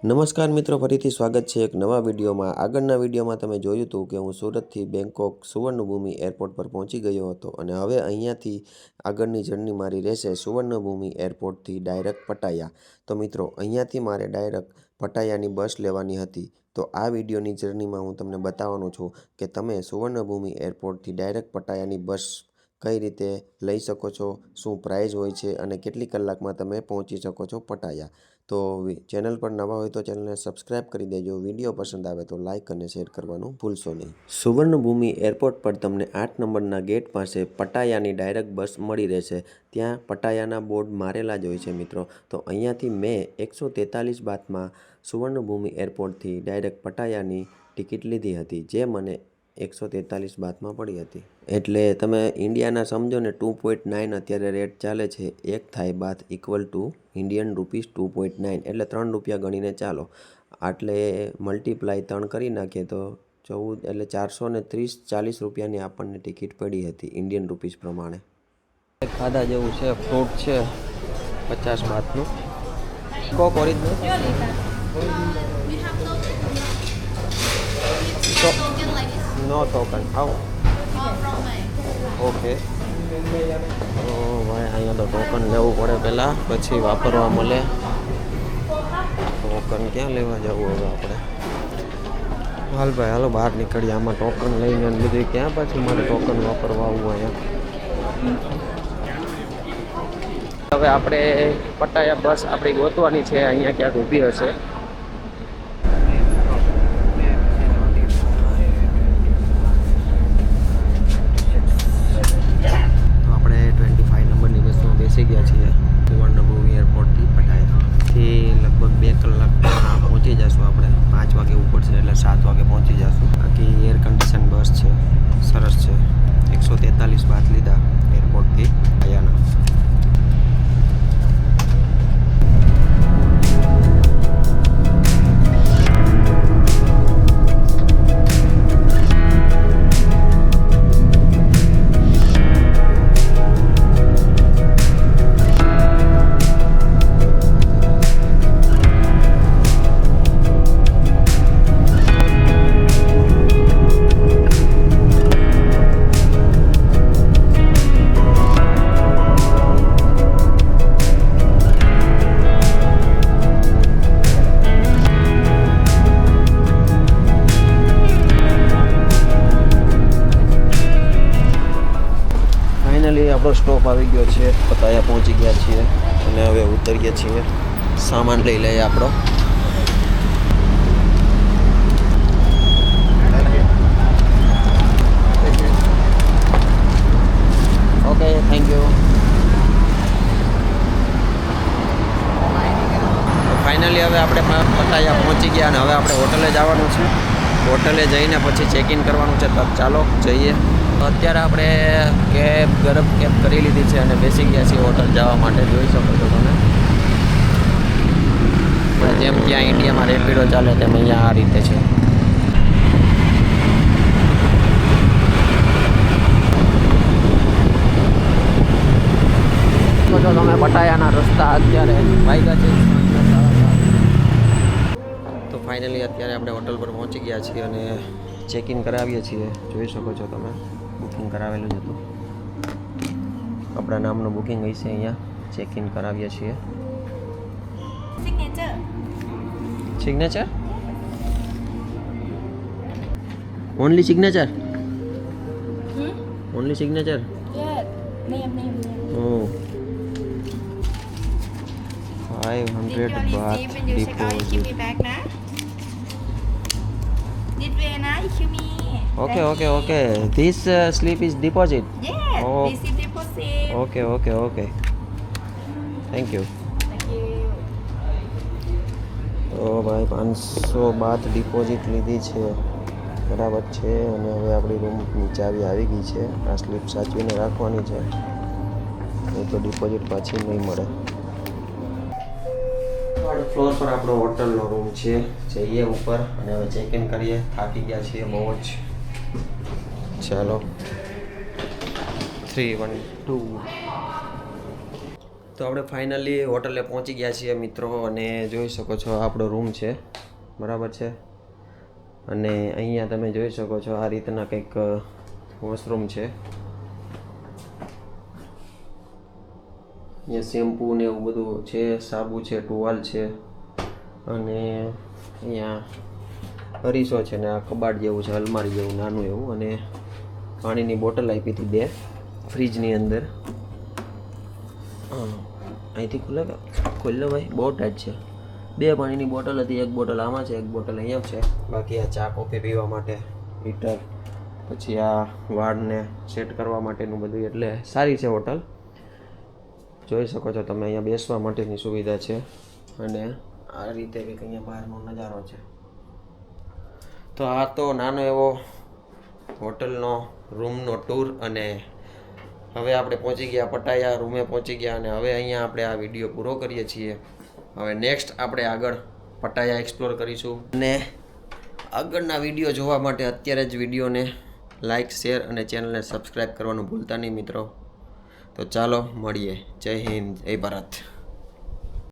નમસ્કાર મિત્રો, ફરીથી સ્વાગત છે એક નવા વિડીયોમાં। આગળના વિડીયોમાં તમે જોયું હતું કે હું સુરતથી બેંકોક સુવર્ણભૂમિ એરપોર્ટ પર પહોંચી ગયો હતો અને હવે અહીંયાથી આગળની જર્ની મારી રહેશે સુવર્ણભૂમિ એરપોર્ટથી ડાયરેક્ટ પટાયા। તો મિત્રો, અહીંયાથી મારે ડાયરેક્ટ પટાયાની બસ લેવાની હતી। તો આ વિડીયોની જર્નીમાં હું તમને બતાવવાનો છું કે તમે સુવર્ણભૂમિ એરપોર્ટથી ડાયરેક્ટ પટાયાની બસ કઈ રીતે લઈ શકો છો, શું પ્રાઇસ હોય છે અને કેટલી કલાકમાં તમે પહોંચી શકો છો પટાયા। તો ચેનલ પર નવા હોય તો ચેનલને સબસ્ક્રાઇબ કરી દેજો। વિડીયો પસંદ આવે તો લાઇક અને શેર કરવાનું ભૂલશો નહીં। સુવર્ણભૂમિ એરપોર્ટ પર તમને 8 નંબરના ગેટ પાસે પટાયાની ડાયરેક્ટ બસ મળી રહેશે। ત્યાં પટાયાના બોર્ડ મારેલા જ હોય છે મિત્રો। તો અહીંયાથી મેં 143 બાતમાં સુવર્ણભૂમિ એરપોર્ટથી ડાયરેક્ટ પટાયાની ટિકિટ લીધી હતી, જે મને 143 બાતમાં પડી હતી। એટલે તમે ઇન્ડિયાના સમજો ને 2.9 અત્યારે રેટ ચાલે છે। એક થાઈ Baat equal to Indian rupees 2.9 એટલે 3 રૂપિયા ગણીને ચાલો। આટલે મલ્ટીપ્લાય 3 કરી નાખીએ તો 14 એટલે 430-40 રૂપિયાની આપણને ટિકિટ પડી હતી ઇન્ડિયન રૂપીસ પ્રમાણે। ખાધા જેવું છે, ફ્રૂટ છે 50 બાતનું। કોક નો ટોકન આવો ઓકે। તો ભાઈ અહીંયા તો ટોકન લેવું પડે પહેલાં, પછી વાપરવા મળે। ટોકન ક્યાં લેવા જવું હવે આપણે? હાલ ભાઈ હાલો બહાર નીકળીએ। આમાં ટોકન લઈને બધું ક્યાં પાછું મારે ટોકન વાપરવા આવવું અહીંયા। હવે આપણે પટાયા બસ આપણી ગોતવાની છે, અહીંયા ક્યાંક ઊભી હશે। બેસી ગયા છીએ સુવર્ણભૂમિ એરપોર્ટથી પટાયાથી। લગભગ 2 કલાકમાં પહોંચી જશું આપણે। 5 વાગે ઉપડશે એટલે 7 વાગે પહોંચી જશું। બાકી એર કન્ડિશન બસ છે, સરસ છે। 143 બાત લીધા એરપોર્ટથી પટાયાના। આપણો સ્ટોપ આવી ગયો છે, પટાયા પહોંચી ગયા છીએ અને હવે ઉતરીએ છીએ। સામાન લઈ લઈએ આપણો। Okay, thank you. ફાઇનલી હવે આપણે પટાયા પહોંચી ગયા અને હવે આપણે હોટલે જવાનું છે। હોટલે જઈને પછી ચેક ઇન કરવાનું છે। તો ચાલો જઈએ। અત્યારે આપણે ગરમ કેબ કરી લીધી છે અને બેસી ગયા છીએ હોટલ જવા માટે। જોઈ શકો છો તમે, જેમ ત્યાં ઇન્ડિયામાં રેપિડો ચાલે તેમ અહીંયા આ રીતે છે। તો તમે પટાયાના રસ્તા અત્યારે વાગ્યા છે। તો ફાઇનલી અત્યારે આપણે હોટલ પર પહોંચી ગયા છીએ અને ચેક ઇન કરાવીએ છીએ। જોઈ શકો છો તમે, બુકિંગ કરાવેલું જ હતું। આપણા નામનું બુકિંગ હશે અહીંયા। ચેક ઇન કરાવીએ છીએ। Signature only signature only signature oh 500 baht deposit। Okay. This slip is deposit. Yes, Oh. this is deposit. Okay. Thank you. તો ભાઈ 500 બાત ડિપોઝિટ લીધી છે, બરાબર છે। અને હવે આપણી રૂમની ચાવી આવી ગઈ છે। આ સ્લીપ સાચવીને રાખવાની છે, નહીં તો ડિપોઝિટ પાછી નહીં મળે। ફ્લોર પર આપણો હોટલનો રૂમ છે। જઈએ ઉપર અને હવે ચેક ઇન કરીએ। થાકી ગયા છીએ બહુ જ। ચાલો 3, 1, 2। તો તો આપણે ફાઇનલી હોટલે પહોંચી ગયા છીએ મિત્રો, અને જોઈ શકો છો આપણો રૂમ છે, બરાબર છે. અને અહીંયા તમે જોઈ શકો છો આ રીતના કંઈક વોશરૂમ છે. અહીંયા શેમ્પૂ ને એવું બધું છે, સાબુ છે, ટુવાલ છે, અને અહીંયા અરીસો છે ને આ કબાટ જેવું છે, અલમારી જેવું નાનું એવું, અને પાણીની બોટલ આપી હતી 2 ફ્રીજની અંદર. અહીંથી ખુલ્લે ભાઈ, બહુ ટાઈટ છે. 2 પાણીની બોટલ હતી, 1 બોટલ આમાં છે, 1 બોટલ અહીંયા છે. બાકી આ ચા કોફી પીવા માટે હીટર, પછી આ વાળને સેટ કરવા માટેનું બધું, એટલે સારી છે હોટલ. જોઈ શકો છો તમે, અહીંયા બેસવા માટેની સુવિધા છે, અને આ રીતે કંઈક અહીંયા બહારનો નજારો છે. તો આ તો નાનો એવો હોટલનો રૂમનો ટૂર, અને હવે આપણે પહોંચી ગયા પટાયા, રૂમે પહોંચી ગયા, અને હવે અહીંયા આપણે આ વિડીયો પૂરો કરીએ છીએ. હવે નેક્સ્ટ આપણે આગળ પટાયા એક્સપ્લોર કરીશું, અને આગળના વિડીયો જોવા માટે અત્યારે જ વિડીયોને લાઇક, શેર અને ચેનલને સબસ્ક્રાઈબ કરવાનું ભૂલતા નહીં મિત્રો. તો ચાલો મળીએ. જય હિન્દ, જય ભારત.